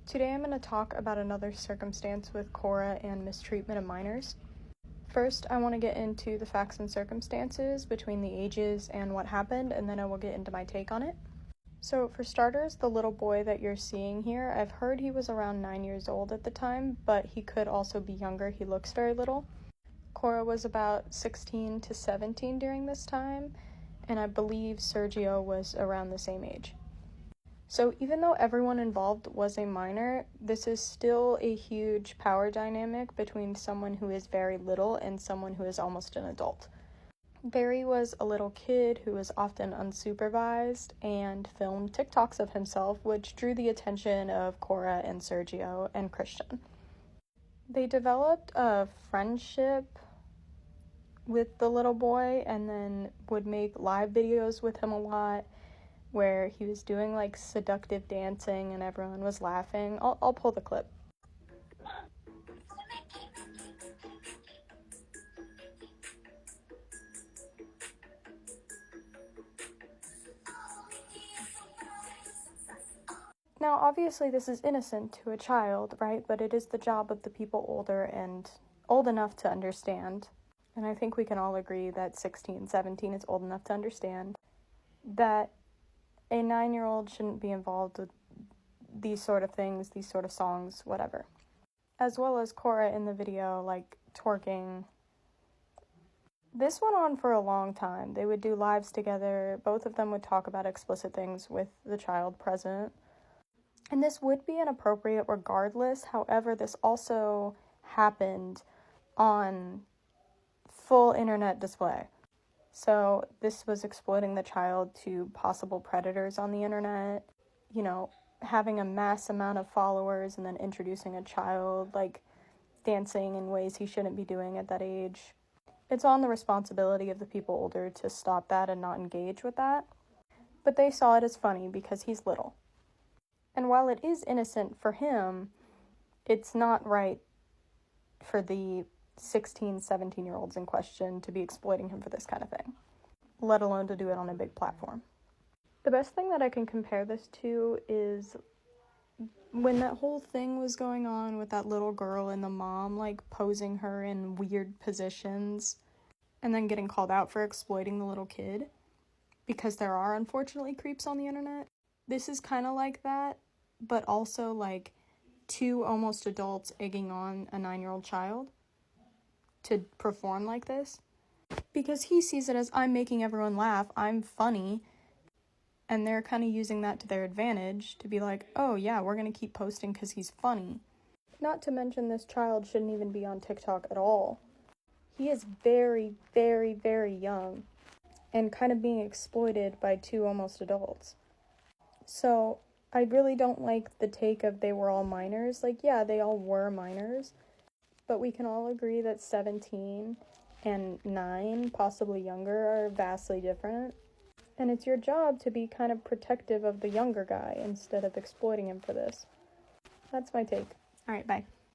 Today I'm going to talk about another circumstance with Cora and mistreatment of minors. First, I want to get into the facts and circumstances between the ages and what happened, and then I will get into my take on it. So, for starters, the little boy that you're seeing here, I've heard he was around 9 years old at the time, but he could also be younger. He looks very little. Cora was about 16 to 17 during this time, and I believe Sergio was around the same age. So even though everyone involved was a minor, this is still a huge power dynamic between someone who is very little and someone who is almost an adult. Barry was a little kid who was often unsupervised and filmed TikToks of himself, which drew the attention of Cora and Sergio and Christian. They developed a friendship with the little boy and then would make live videos with him a lot, where he was doing like seductive dancing and everyone was laughing. I'll pull the clip. Now, obviously this is innocent to a child, right? But it is the job of the people older and old enough to understand. And I think we can all agree that 16, 17 is old enough to understand that a 9-year-old shouldn't be involved with these sort of things, these sort of songs, whatever. As well as Cora in the video, like, twerking. This went on for a long time. They would do lives together. Both of them would talk about explicit things with the child present. And this would be inappropriate regardless. However, this also happened on full internet display. So this was exploiting the child to possible predators on the internet, having a mass amount of followers and then introducing a child, like, dancing in ways he shouldn't be doing at that age. It's on the responsibility of the people older to stop that and not engage with that. But they saw it as funny because he's little. And while it is innocent for him, it's not right for the 16, 17-year-olds in question to be exploiting him for this kind of thing, let alone to do it on a big platform. The best thing that I can compare this to is when that whole thing was going on with that little girl and the mom, like, posing her in weird positions and then getting called out for exploiting the little kid, because there are unfortunately creeps on the internet. This is kind of like that, but also like two almost adults egging on a 9-year-old child to perform like this, because he sees it as, I'm making everyone laugh, I'm funny, and they're kind of using that to their advantage to be like, oh yeah, we're gonna keep posting because he's funny. Not to mention, this child shouldn't even be on TikTok at all. He is very, very, very young and kind of being exploited by two almost adults. So I really don't like the take of they were all minors. Like, yeah, they all were minors, but we can all agree that 17 and 9, possibly younger, are vastly different. And it's your job to be kind of protective of the younger guy instead of exploiting him for this. That's my take. All right, bye.